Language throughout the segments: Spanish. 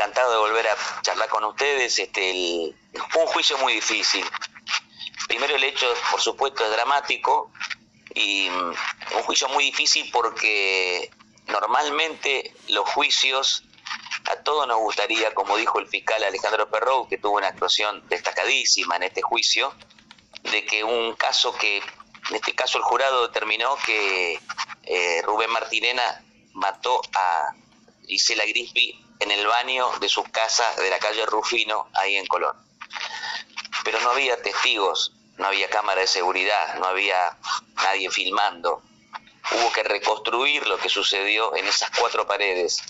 encantado de volver a charlar con ustedes. Fue un juicio muy difícil. Primero el hecho, por supuesto, es dramático y un juicio muy difícil porque normalmente los juicios, a todos nos gustaría, como dijo el fiscal Alejandro Perrou, que tuvo una actuación destacadísima en este juicio, de que un caso que, en este caso el jurado determinó que Rubén Martinena mató a Gisela Grisby en el baño de su casa de la calle Rufino, ahí en Colón. Pero no había testigos, no había cámara de seguridad, no había nadie filmando. Hubo que reconstruir lo que sucedió en esas 4 paredes.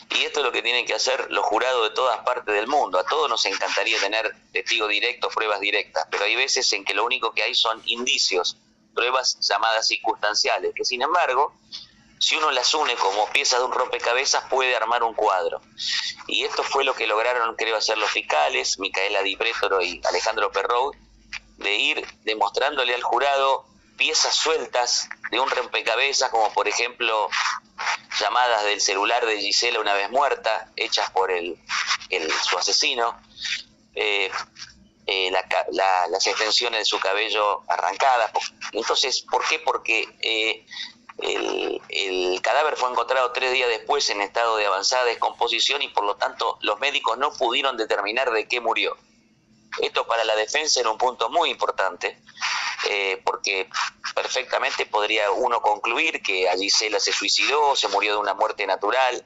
Y esto es lo que tienen que hacer los jurados de todas partes del mundo. A todos nos encantaría tener testigos directos, pruebas directas, pero hay veces en que lo único que hay son indicios, pruebas llamadas circunstanciales, que sin embargo, si uno las une como piezas de un rompecabezas, puede armar un cuadro. Y esto fue lo que lograron, creo, hacer los fiscales, Micaela Di Prétoro y Alejandro Perrou, de ir demostrándole al jurado piezas sueltas de un rompecabezas, como por ejemplo llamadas del celular de Gisela una vez muerta, hechas por su asesino, las extensiones de su cabello arrancadas. Entonces, ¿por qué? Porque el cadáver fue encontrado 3 días después en estado de avanzada descomposición y por lo tanto los médicos no pudieron determinar de qué murió. Esto para la defensa era un punto muy importante, porque perfectamente podría uno concluir que a Gisela se suicidó, se murió de una muerte natural,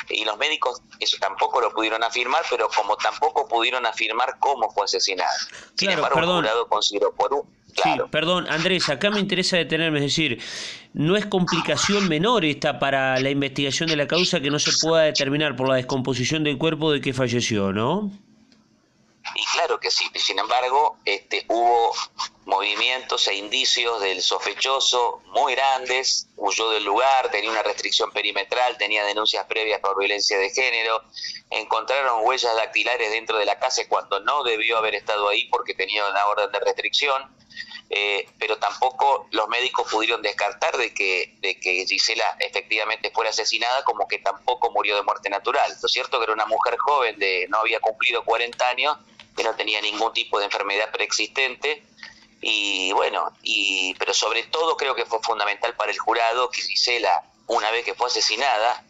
y los médicos eso tampoco lo pudieron afirmar, pero como tampoco pudieron afirmar cómo fue asesinada. Sin Claro, embargo, el perdón. jurado consideró por un... Sí, Claro. perdón, Andrés, acá me interesa detenerme, es decir, no es complicación menor esta para la investigación de la causa que no se pueda determinar por la descomposición del cuerpo de que falleció, ¿no? Y claro que sí, sin embargo, hubo movimientos e indicios del sospechoso muy grandes, huyó del lugar, tenía una restricción perimetral, tenía denuncias previas por violencia de género, encontraron huellas dactilares dentro de la casa cuando no debió haber estado ahí porque tenía una orden de restricción, pero tampoco los médicos pudieron descartar de que Gisela efectivamente fuera asesinada, como que tampoco murió de muerte natural. Lo cierto que era una mujer joven, no había cumplido 40 años, que no tenía ningún tipo de enfermedad preexistente, y bueno, pero sobre todo creo que fue fundamental para el jurado que Gisela, una vez que fue asesinada,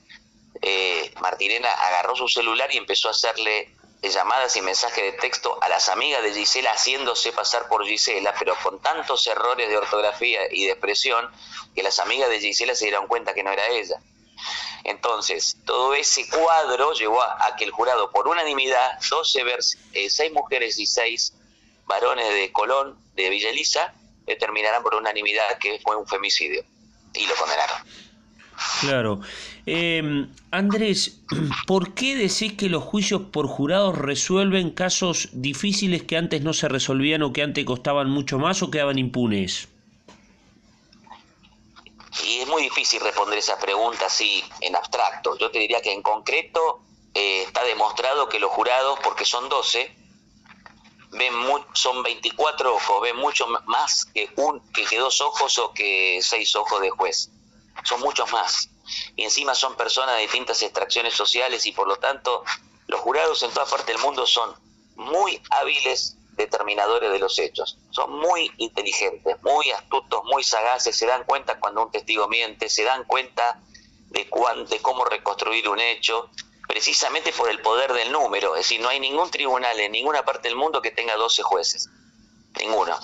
Martinena agarró su celular y empezó a hacerle llamadas y mensajes de texto a las amigas de Gisela, haciéndose pasar por Gisela, pero con tantos errores de ortografía y de expresión que las amigas de Gisela se dieron cuenta que no era ella. Entonces, todo ese cuadro llevó a que el jurado, por unanimidad, 6 mujeres y 6 varones de Colón, de Villa Elisa, determinaran por unanimidad que fue un femicidio y lo condenaron. Claro. Andrés, ¿por qué decís que los juicios por jurados resuelven casos difíciles que antes no se resolvían o que antes costaban mucho más o quedaban impunes? Y es muy difícil responder esa pregunta así en abstracto. Yo te diría que en concreto está demostrado que los jurados, porque son 12, son 24 ojos, ven mucho más que 2 ojos o que 6 ojos de juez. Son muchos más. Y encima son personas de distintas extracciones sociales y por lo tanto los jurados en toda parte del mundo son muy hábiles determinadores de los hechos, son muy inteligentes, muy astutos, muy sagaces, se dan cuenta cuando un testigo miente, se dan cuenta de cómo reconstruir un hecho, precisamente por el poder del número. Es decir, no hay ningún tribunal en ninguna parte del mundo que tenga 12 jueces, ninguno.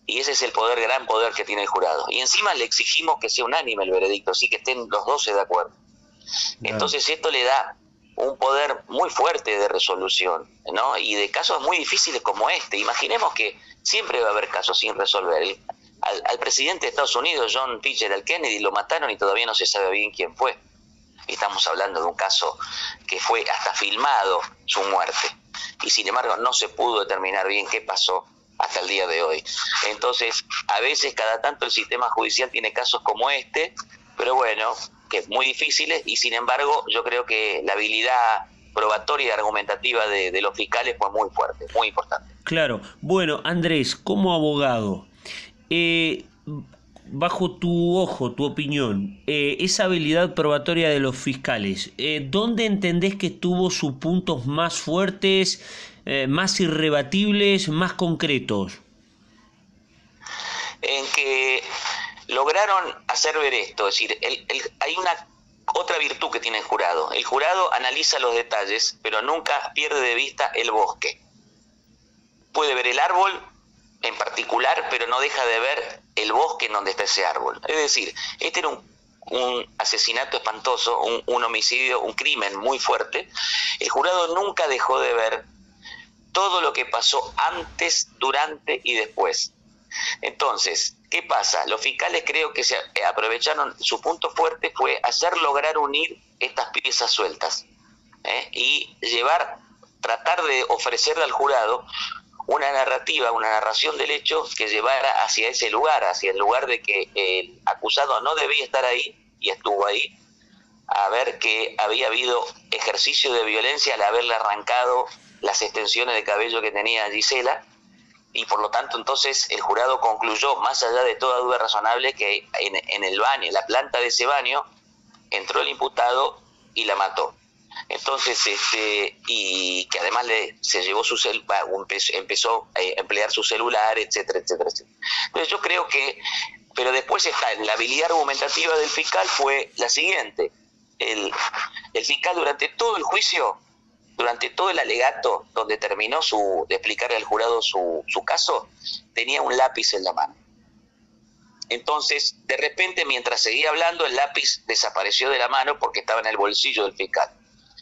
Y ese es el gran poder que tiene el jurado. Y encima le exigimos que sea unánime el veredicto, así que estén los 12 de acuerdo. Entonces esto le da un poder muy fuerte de resolución, ¿no? Y de casos muy difíciles como este. Imaginemos que siempre va a haber casos sin resolver. Al presidente de Estados Unidos, John Fitzgerald Kennedy, lo mataron y todavía no se sabe bien quién fue. Estamos hablando de un caso que fue hasta filmado su muerte. Y sin embargo no se pudo determinar bien qué pasó hasta el día de hoy. Entonces, a veces cada tanto el sistema judicial tiene casos como este, pero bueno, que es muy difíciles, y sin embargo yo creo que la habilidad probatoria y argumentativa de los fiscales fue muy fuerte, muy importante. Claro. Bueno, Andrés, como abogado, bajo tu ojo, tu opinión, esa habilidad probatoria de los fiscales, ¿dónde entendés que tuvo sus puntos más fuertes, más irrebatibles, más concretos? En que lograron hacer ver esto, es decir, hay una otra virtud que tiene el jurado. El jurado analiza los detalles, pero nunca pierde de vista el bosque. Puede ver el árbol en particular, pero no deja de ver el bosque en donde está ese árbol. Es decir, este era un asesinato espantoso, un homicidio, un crimen muy fuerte. El jurado nunca dejó de ver todo lo que pasó antes, durante y después. Entonces, ¿qué pasa? Los fiscales creo que se aprovecharon, su punto fuerte fue hacer lograr unir estas piezas sueltas, y tratar de ofrecerle al jurado una narrativa, una narración del hecho que llevara hacia ese lugar, hacia el lugar de que el acusado no debía estar ahí y estuvo ahí, a ver que había habido ejercicio de violencia al haberle arrancado las extensiones de cabello que tenía Gisela, y por lo tanto entonces el jurado concluyó, más allá de toda duda razonable, que en el baño, en la planta de ese baño, entró el imputado y la mató. Entonces, y que además se llevó empezó a emplear su celular, etcétera, etcétera, etcétera. Entonces yo creo que, pero después la habilidad argumentativa del fiscal fue la siguiente. El fiscal durante todo el juicio, durante todo el alegato, donde terminó de explicarle al jurado su caso, tenía un lápiz en la mano. Entonces, de repente, mientras seguía hablando, el lápiz desapareció de la mano porque estaba en el bolsillo del fiscal.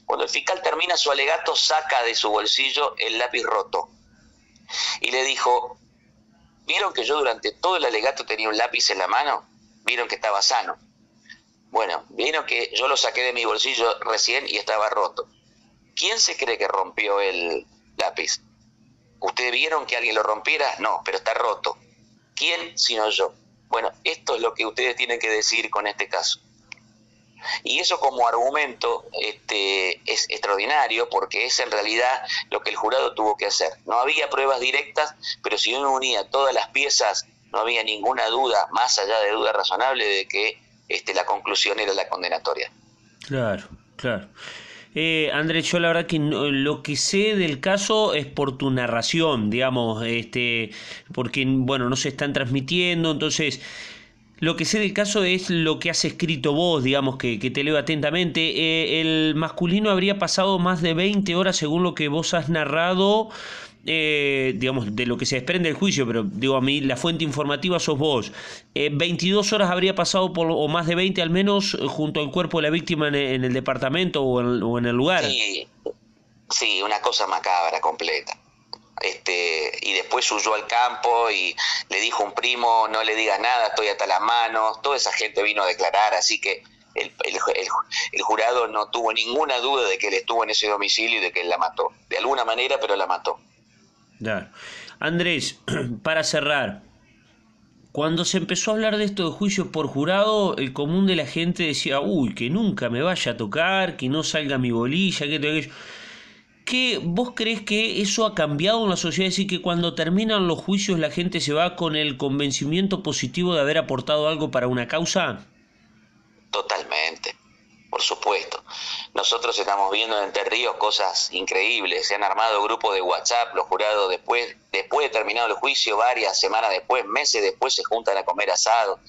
Cuando el fiscal termina su alegato, saca de su bolsillo el lápiz roto y le dijo: ¿vieron que yo durante todo el alegato tenía un lápiz en la mano? ¿Vieron que estaba sano? Bueno, vieron que yo lo saqué de mi bolsillo recién y estaba roto. ¿Quién se cree que rompió el lápiz? ¿Ustedes vieron que alguien lo rompiera? No, pero está roto. ¿Quién sino yo? Bueno, esto es lo que ustedes tienen que decir con este caso. Y eso como argumento es extraordinario, porque es en realidad lo que el jurado tuvo que hacer. No había pruebas directas, pero si uno unía todas las piezas, no había ninguna duda, más allá de duda razonable, de que la conclusión era la condenatoria. Claro, claro. Andrés, yo la verdad que lo que sé del caso es por tu narración, digamos, porque, bueno, no se están transmitiendo, entonces lo que sé del caso es lo que has escrito vos, digamos, que te leo atentamente. El masculino habría pasado más de 20 horas, según lo que vos has narrado, digamos, de lo que se desprende del juicio, pero digo, a mí la fuente informativa sos vos. 22 horas habría pasado, o más de 20 al menos, junto al cuerpo de la víctima en el departamento o en el lugar. Sí, una cosa macabra completa. Y después huyó al campo y le dijo a un primo: no le digas nada, estoy hasta las manos. Toda esa gente vino a declarar, así que el jurado no tuvo ninguna duda de que él estuvo en ese domicilio y de que él la mató, de alguna manera, pero la mató. Claro. Andrés, para cerrar, cuando se empezó a hablar de esto de juicios por jurado, el común de la gente decía: uy, que nunca me vaya a tocar, que no salga mi bolilla, que todo aquello. ¿Qué, vos crees que eso ha cambiado en la sociedad? Es decir, que cuando terminan los juicios la gente se va con el convencimiento positivo de haber aportado algo para una causa. Totalmente, por supuesto. Nosotros estamos viendo en Entre Ríos cosas increíbles. Se han armado grupos de WhatsApp, los jurados después de terminado el juicio, varias semanas después, meses después, se juntan a comer asado.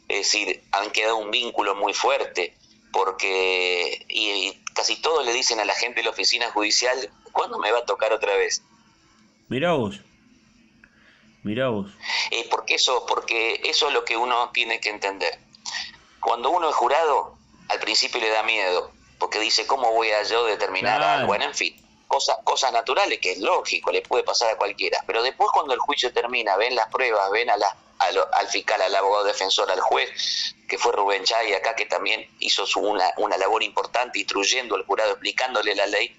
Es decir, han quedado un vínculo muy fuerte, porque y casi todos le dicen a la gente de la oficina judicial: ¿cuándo me va a tocar otra vez? Mirá vos. Porque eso es lo que uno tiene que entender. Cuando uno es jurado, al principio le da miedo, porque dice: ¿cómo voy a yo determinar algo? Bueno, en fin, cosas naturales, que es lógico, le puede pasar a cualquiera. Pero después, cuando el juicio termina, ven las pruebas, ven al fiscal, al abogado defensor, al juez, que fue Rubén Chay acá, que también hizo una labor importante instruyendo al jurado, explicándole la ley.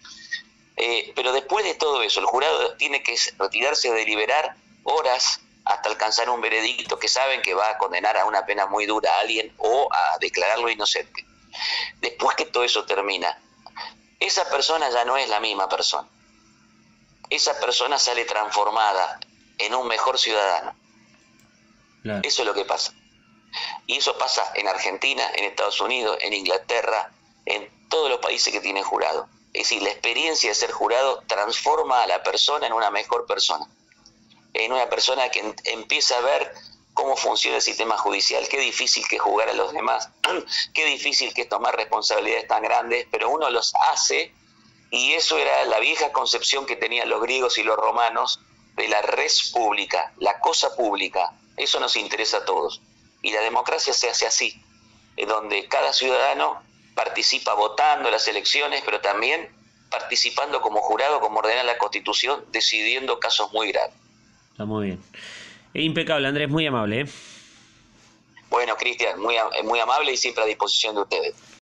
Pero después de todo eso, el jurado tiene que retirarse a deliberar horas hasta alcanzar un veredicto que saben que va a condenar a una pena muy dura a alguien o a declararlo inocente. Después que todo eso termina, esa persona ya no es la misma persona. Esa persona sale transformada en un mejor ciudadano. Claro. Eso es lo que pasa. Y eso pasa en Argentina, en Estados Unidos, en Inglaterra, en todos los países que tienen jurado. Es decir, la experiencia de ser jurado transforma a la persona en una mejor persona, en una persona que empieza a ver cómo funciona el sistema judicial, qué difícil que es jugar a los demás, qué difícil que es tomar responsabilidades tan grandes, pero uno los hace, y eso era la vieja concepción que tenían los griegos y los romanos de la res pública, la cosa pública. Eso nos interesa a todos. Y la democracia se hace así, en donde cada ciudadano participa votando en las elecciones, pero también participando como jurado, como ordena la Constitución, decidiendo casos muy graves. Está muy bien. Impecable, Andrés, muy amable, ¿eh? Bueno, Cristian, muy amable y siempre a disposición de ustedes.